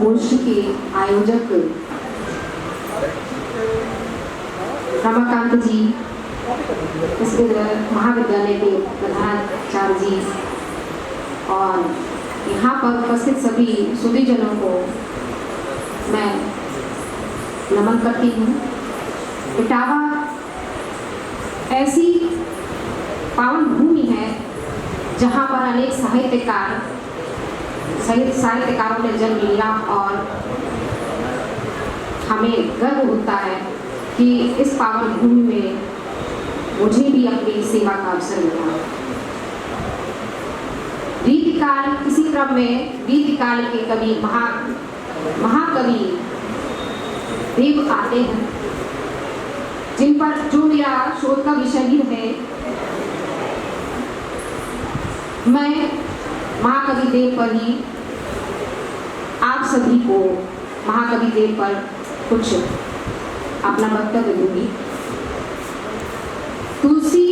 गोष्ठी के आयोजक रमाकांत जी, इस महाविद्यालय के प्रधानाचार्य जी और यहाँ पर उपस्थित सभी सुधीजनों को मैं नमन करती हूँ। इटावा ऐसी पावन भूमि है जहाँ पर अनेक साहित्यकारों ने जन्म लिया और हमें गर्व होता है कि इस पावन भूमि में मुझे भी अपनी सेवा का अवसर मिला। रीतिकाल इसी क्रम में रीतिकाल के कवि महाकवि देव आते हैं, जिन पर जो मेरा शोध का विषय भी है। मैं महाकवि देव पर ही आप सभी को महाकवि देव पर कुछ अपना वक्तव्य दूंगी। तुलसी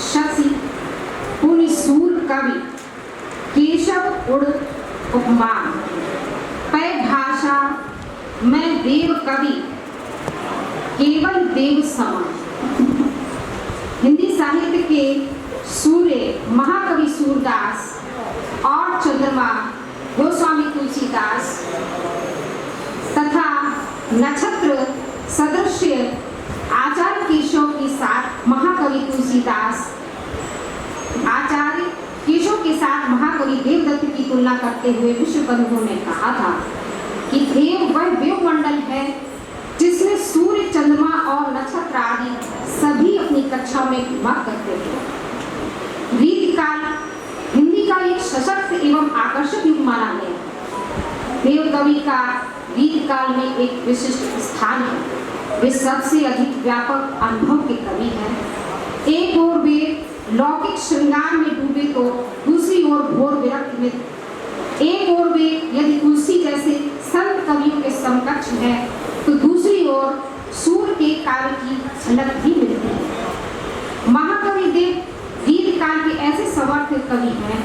शशि पुण्य सूर कवि केशव उड़ उपमान पै भाषा मैं देव कवि केवल देव समान। हिंदी साहित्य के सूर्य महाकवि सूरदास और चंद्रमा गोस्वामी तुलसीदास तथा नक्षत्र सदृश आचार्य केशव के साथ महाकवि तुलसीदास आचार्य केशव के साथ महाकवि देवदत्त की तुलना करते हुए विश्व बंधुओं ने कहा था कि देव वह वायुमंडल है जिसमें सूर्य चंद्रमा और नक्षत्र आदि सभी अपनी कक्षा में घुमा करते थे। रीतिकाल हिंदी का एक सशक्त एवं आकर्षक युग माना गया। देव कवि का रीतिकाल में एक विशिष्ट स्थान है। वे सबसे अधिक व्यापक अनुभव के कवि हैं। एक ओर वे लौकिक श्रृंगार में डूबे तो दूसरी ओर घोर विरक्त में। एक ओर वे यदि तुलसी जैसे संत कवियों के समकक्ष है तो दूसरी ओर सूर्य के काव्य की झलक भी मिलती है। महाकवि देव रीतिकाल के ऐसे समर्थ कवि हैं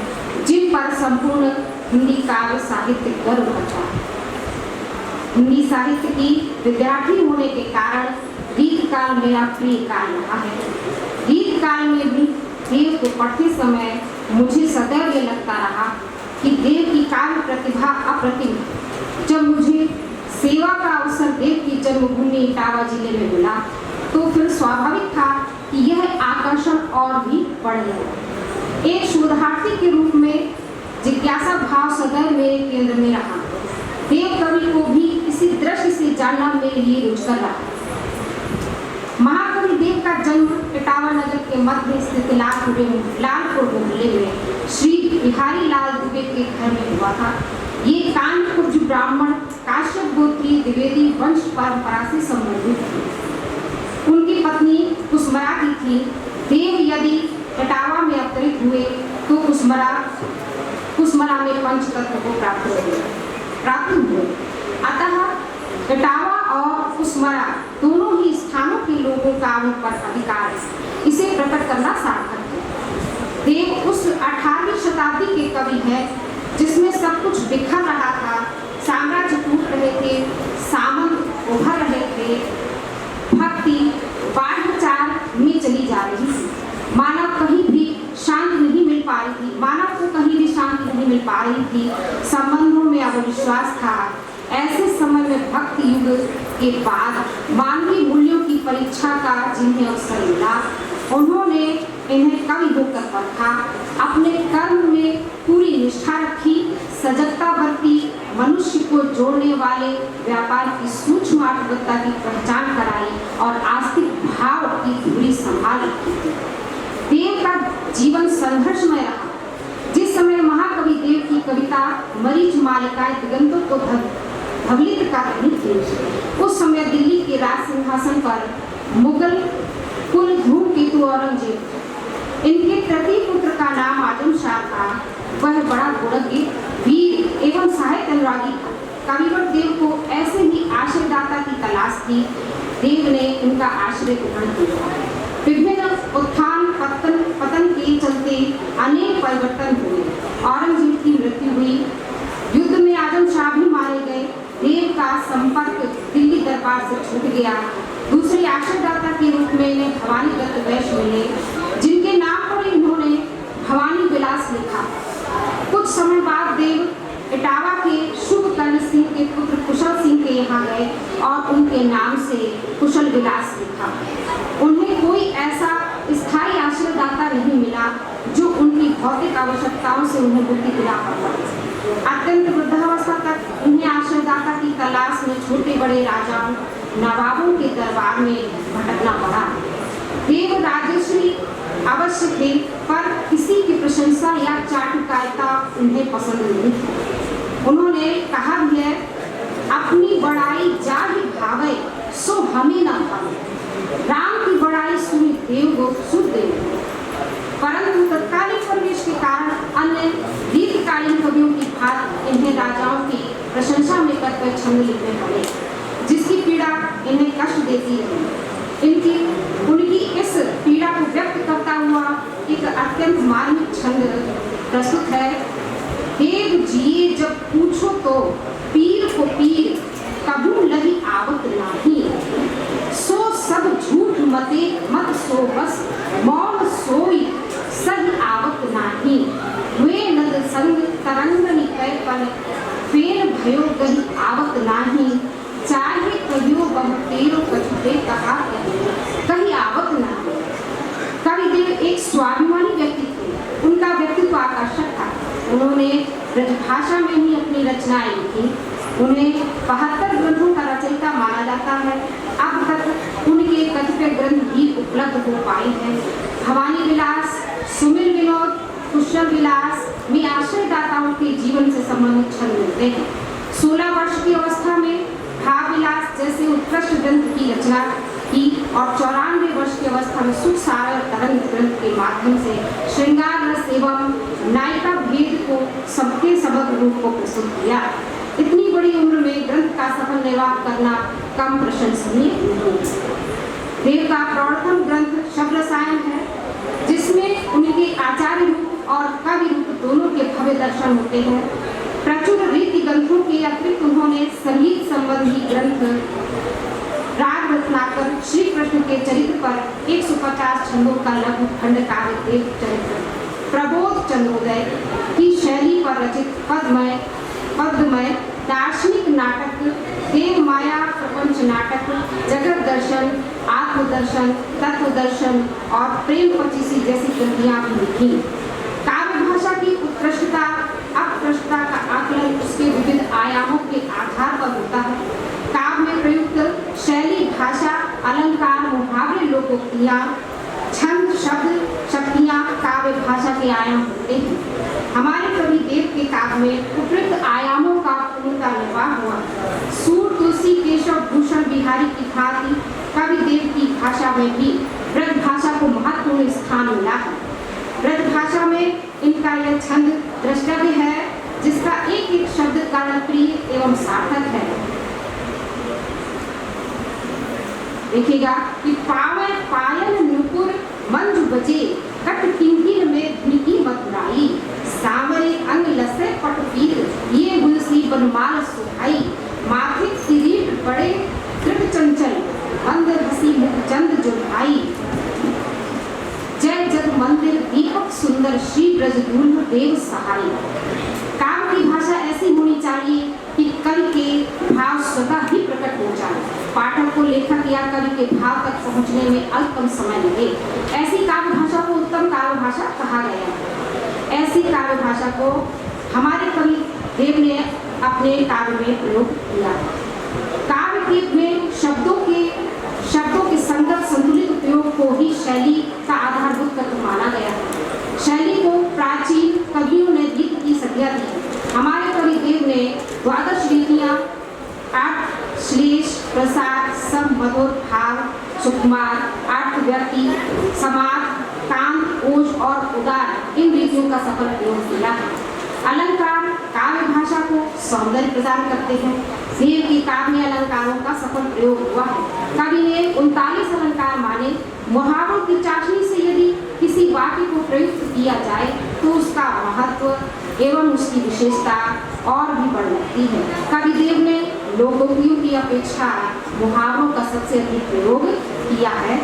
जिन पर संपूर्ण हिंदी काव्य साहित्य गर्व करता है। हिंदी साहित्य की विद्यार्थी होने के कारण रीतिकाल मेरा प्रिय काल रहा है। रीतिकाल में भी देव को पढ़ते समय मुझे सदैव ये लगता रहा कि देव की काव्य प्रतिभा अप्रतिम। जब मुझे सेवा का अवसर देव की जन्मभूमि इटावा जिले में मिला तो फिर स्वाभाविक था कि यह आकर्षण और भी बढ़ गया। एक शोधार्थी के रूप में जिज्ञासा भाव सदैव मेरे केंद्र में रहा। देव कवि को भी इसी दृष्टि से जानना मेरे लिए रुचकर रहा। महाकवि देव का जन्म इटावा नगर के मध्य स्थित लालपुर मोहल्ले में श्री बिहारी लाल दुबे के घर में हुआ था। ये कानपुर ब्राह्मण काश्यप गोत्रीय द्विवेदी वंश परंपरा से संबंधित थी। उनकी पत्नी कुसमरा की थी। देव यदि इटावा में अवतरित हुए तो कुसमरा में पंचतत्व को प्राप्त हुए। अतः इटावा और कुसमरा दोनों ही स्थानों के लोगों का उन पर अधिकार है। इसे प्रकट करना सार्थक है। देव उस 18वीं शताब्दी के कवि हैं जिसमें सब कुछ बिखर रहा था। साम्राज्य टूट रहे थे, सामंत उभर रहे थे, भक्ति बाह्यचार में चली जा रही थी। मानव कहीं भी शांति नहीं मिल पा रही थी। मानव को कहीं भी शांति नहीं मिल पा रही थी। संबंधों में अविश्वास था। ऐसे समय में भक्ति युग के बाद मानवीय मूल्यों की परीक्षा का जिन्हें अवसर मिला, उन्होंने इन्हें कवि होकर परखा। अपने कर्म में पूरी निष्ठा रखी, सजगता बरती, मनुष्य को जोड़ने वाले व्यापार की सूक्ष्म आत्मकता की पहचान कराई और आस्तिक भाव की धुरी संभाल रखी। देव का जीवन संघर्षमय रहा। जिस समय महाकवि देव की कविता मरीच मालिकाएं दिगंतों को धवलित कर रही थी, उस समय दिल्ली के राज सिंहासन पर मुगल कुल धूमकेतु औरंगजेब। इनके तृतीय पुत्र का नाम आजम शाह था। वह बड़ा गुणज्ञ, वीर एवं साहित्य अनुरागी था। कविवर देव को ऐसे ही आश्रयदाता की तलाश थी। देव ने इनका आश्रय ग्रहण किया। विभिन्न उत्थान पतन के चलते अनेक परिवर्तन हुए। औरंगजेब की मृत्यु हुई। युद्ध में आजम शाह भी मारे गए। का संपर्क दिल्ली दरबार से छूट गया। दूसरे आश्रयदाता के रूप में इन्हें भवानी दत्त वैश्य मिले, जिनके नाम पर इन्होंने भवानी विलास लिखा। कुछ समय बाद देव इटावा के शुभ कर्ण सिंह के पुत्र कुशल सिंह के यहाँ गए और उनके नाम से कुशल विलास लिखा। उन्हें कोई ऐसा स्थायी आश्रयदाता नहीं मिला जो उनकी भौतिक आवश्यकताओं से उन्हें मुक्ति दिला पाता। अत्यंत वृद्धावस्था तक उन्हें आश्रयदाता की तलाश में छोटे बड़े राजाओं नवाबों के दरबार में भटकना पड़ा। देव राजश्री अवश्य थे, पर किसी की प्रशंसा या चाटुकारिता उन्हें पसंद नहीं थी। उन्होंने कहा भी है, अपनी बड़ाई जाहि भावे सो हमें न भावे, राम की बड़ाई सुनी देव गो सुदेव। परंतु तत्कालीन परिवेश के कारण अन्य दीर्घकालीन कवियों की भांति इन्हें राजाओं की प्रशंसा में करके छंद लिखने पड़े, जिसकी पीड़ा इन्हें कष्ट देती रही। उनकी इस पीड़ा को व्यक्त करता हुआ एक अत्यंत मार्मिक छंद प्रस्तुत है। देव जिए जब पूछो तो पीर को पीर कबू लगी आवत नहीं, सो सब झूठ मते मत सो बस मौन सोई सही आवत नहीं। वे नद संग तरंग निकय पन फेर भयो गही आवत नहीं, चाहे कहियो बहु तेरो कछुते कहा कहीं आवत नहीं। कवि देव एक स्वाभिमानी व्यक्ति थे। उनका व्यक्तित्व आकर्षक था। उन्होंने ब्रजभाषा में ही अपनी रचनाएं लिखी। उन्हें 72 ग्रंथों का रचयिता माना जाता है। अब तक उनके कतिपय ग्रंथ ही उपलब्ध हो पाए हैं। भवानी विलास, सुमिर विनोद, कुशल विलास में आश्रयदाताओं के जीवन से संबंधित छंद मिलते हैं। 16 वर्ष की अवस्था में भाव विलास जैसे उत्कृष्ट ग्रंथ की रचना की और 94 वर्ष की अवस्था में सुख सागर तरंग ग्रंथ के माध्यम से श्रृंगार रस एवं नायिका भेद को सबके सबक रूप को प्रस्तुत किया। इतनी बड़ी उम्र में ग्रंथ का सफल निर्वाह करना कम प्रशंसनीय नहीं। देव का प्रौढ़तम ग्रंथ शब्द रसायन है, जिसमें उनके आचार्य रूप और कवि रूप दोनों के भव्य दर्शन होते हैं। प्रचुर रीति ग्रंथों के अतिरिक्त उन्होंने संगीत संबंधी ग्रंथ राग रत्नाकर श्री कृष्ण के चरित्र पर 150 छंदों का लघु खंड काव्य देव चरित्र, प्रबोध चंद्रोदय की शैली पर रचित पद्मय दार्शनिक नाटक, देव माया प्रपंच नाटक, जगत दर्शन, आत्मदर्शन, तत्व दर्शन और प्रेम पचीसी जैसी कृतियां भी लिखी। काव्य भाषा की उत्कृष्टता अपकृष्टता का आकलन उसके विविध आयामों के आधार पर होता है। काव्य में प्रयुक्त शैली, भाषा, अलंकार, मुहावरे, लोकोक्तियां, छंद, शब्द, शक्तियां काव्य भाषा के आयाम होते हैं। हमारे कवि देव के काव्य में उपयुक्त आयामों का पूर्णता निर्वाह हुआ। सूर, तुलसी, केशव, भूषण, बिहारी की भांति कवि देव की भाषा में भी ब्रज भाषा को महत्वपूर्ण स्थान मिला है। ब्रज भाषा में इनका यह छंद द्रष्टव्य है, जिसका एक एक शब्द कर्णप्रिय एवं सार्थक है। देखिएगा कि पावन पायल नुपुर मंजू बजे, कट किंकिर में धुनी मथुराई, सांवरे अंग लसे पटपीर, ये गुलसी बनमाल सुहाई, माथे किरीट बड़े कृत चंचल, मंदिर हसी मुख चंद जो भाई, जय जग मंदिर दीपक सुंदर, श्री ब्रज दुल्ह देव सहाय। काव्य की भाषा ऐसी होनी चाहिए कि कवि के भाव स्वतः ही प्रकट हो जाए, पाठक को लेखक या कवि के भाव तक पहुंचने में अल्पतम समय लगे। ऐसी काव्य भाषा को उत्तम काव्य भाषा कहा गया है। ऐसी काव्य भाषा को हमारे कवि देव ने अपने काव्य में प्रयोग किया। काव्य में शब्दों के संगत संतुलित उपयोग को ही शैली का आधारभूत तत्व माना गया है। शैली को प्राचीन कवियों ने गीत की संज्ञा दी। हमारे कवि देव ने 12 रीतियां, 8 श्लेष, प्रसाद, सम, मधुर, भाव, सुकुमार, अर्थव्यक्ति, समाज, कांत, ओज और उदार इन रीतियों का सफल प्रयोग किया है। अलंकार काव्य भाषा को सौंदर्य प्रदान करते हैं। देव की काव्य में अलंकारों का सफल प्रयोग हुआ है। कवि ने 39 अलंकार माने। मुहावरों की चाशनी से यदि किसी वाक्य को प्रयुक्त किया जाए तो उसका महत्व एवं उसकी विशेषता और भी बढ़ जाती है। कवि देव ने लोकोक्तियों की अपेक्षा मुहावरों का सबसे अधिक प्रयोग किया है।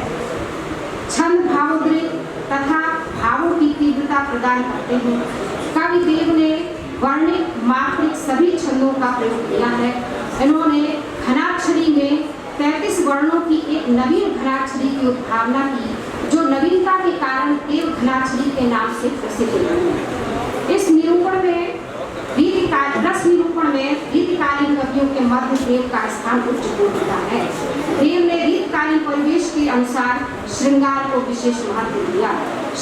छंद भावोद्रेक तथा भावों की तीव्रता प्रदान करते हैं। कवि देव ने वर्णिक मात्रिक सभी छंदों का प्रयोग किया है। इन्होंने घनाक्षरी में 33 वर्णों की एक नवीन घनाक्षरी की उद्भावना की, जो नवीनता के कारण देव घनाक्षरी के नाम से प्रसिद्ध है। इस निरूपण में रस निरूपण में रीतिकालीन कवियों के मध्य देव का स्थान उच्च होता है। देव ने रीतिकालीन परिवेश के अनुसार श्रृंगार को विशेष महत्व दिया।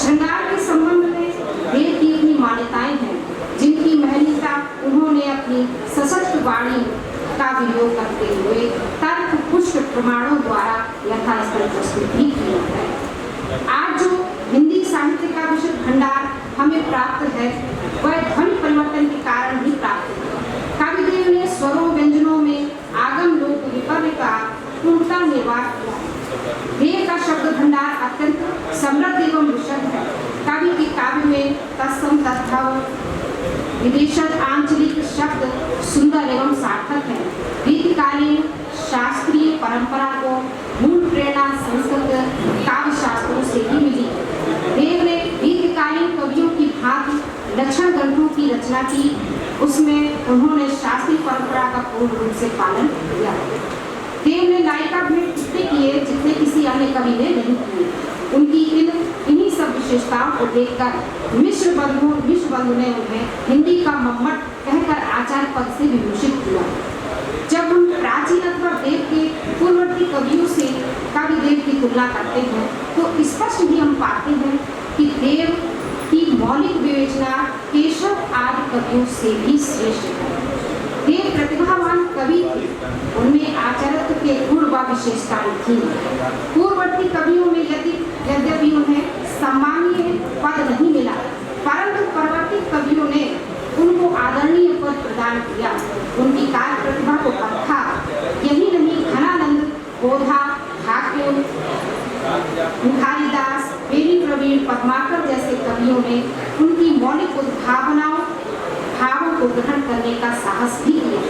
श्रृंगार के संबंध में देव की अपनी मान्यताएं हैं, जिनकी महनीयता उन्होंने अपनी सशक्त वाणी का विनियोग करते हुए तर्क पुष्ट प्रमाणों द्वारा यथास्थल प्रस्तुत भी किया है। आज जो हिंदी साहित्य का विशुद्ध भंडार हमें प्राप्त है, वह ध्वनि परिवर्तन के कारण ही प्राप्त है। कविदेव ने स्वरों व्यंजनों में आगम लोक विपर्य का पूर्णता निर्वाह किया। देव का शब्द भंडार अत्यंत समृद्ध एवं विशद है। कवि के काव्य में तत्सम तद्भव विदेशज आंचलिक शब्द सुंदर एवं सार्थक है। रीतिकालीन शास्त्रीय परंपरा को मूल प्रेरणा संस्कृत काव्य शास्त्रों से ही मिली। देव ने रीतिकालीन कवियों की भांति लक्षण ग्रंथों की रचना की। उसमें उन्होंने शास्त्रीय परंपरा का पूर्ण रूप से पालन किया। देव ने नायिका भेंट इतने किए जितने किसी अन्य कवि ने नहीं किए। उनकी इन्हीं सब विशेषताओं को देखकर मिश्र बंधु ने उन्हें हिंदी का मम्मट कहकर आचार्य पद से विभूषित किया। जब हम प्राचीन अथवा देव के पूर्ववर्ती कवियों से कवि देव की तुलना करते हैं, तो स्पष्ट ही हम पाते हैं कि देव की मौलिक विवेचना केशव आदि कवियों से भी श्रेष्ठ है। देव प्रतिभावान कवि थे, उनमें आचार्यत्व के गुण व विशेषताएं थी। पूर्ववर्ती कवियों में यद्यपि उन्हें सम्मानीय पद नहीं मिला, परंतु परवर्ती कवियों ने उनको आदरणीय पद प्रदान किया। उनकी कार्य प्रतिभा को परखा। यही नहीं, घनानंद, बोधा, ठाकुर, मुखारीदास, बेनी प्रवीण, पद्माकर जैसे कवियों ने उनकी मौलिक उद्भावनाओं भावों को ग्रहण करने का साहस भी किया।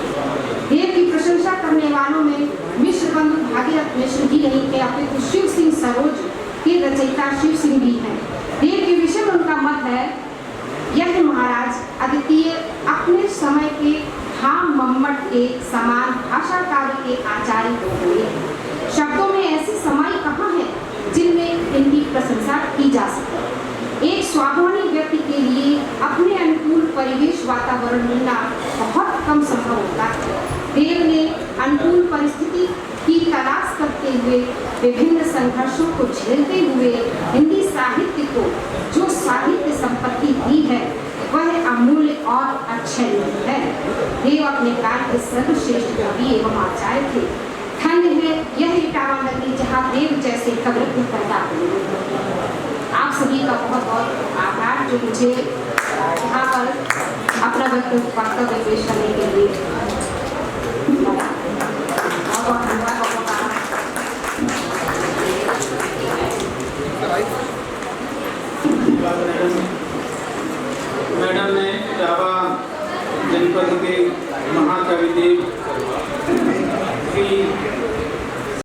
देव की प्रशंसा करने वालों में मिश्र बंधु भागीरथ मिश्र ही नहीं थे, अपितु शिव सिंह सरोज के रचयिता शिव सिंह भी हैं। देव के विषय में उनका मत है, यह महाराज अद्वितीय अपने समय के धाम मम्मट के समान भाषा काव्य के आचार्य हो गए। शब्दों में ऐसी समाई कहाँ है जिनमें इनकी प्रशंसा की जा सके। एक स्वाभिमानी व्यक्ति के लिए अपने अनुकूल परिवेश वातावरण मिलना बहुत कम संभव होता है। देव ने अनुकूल परिस्थिति की तलाश करते हुए विभिन्न संघर्षों को झेलते हुए हिंदी साहित्य को जो साहित्य संपत्ति दी है, वह अमूल्य और अक्षय है। देव अपने काल के सर्वश्रेष्ठ कवि एवं आचार्य थे। धन्य है यह इटावा नगरी जहाँ देव जैसे कवि पैदा हुए। आप सभी का बहुत बहुत आभार जो मुझे यहाँ पर अपना वक्तव्य पेश करने के लिए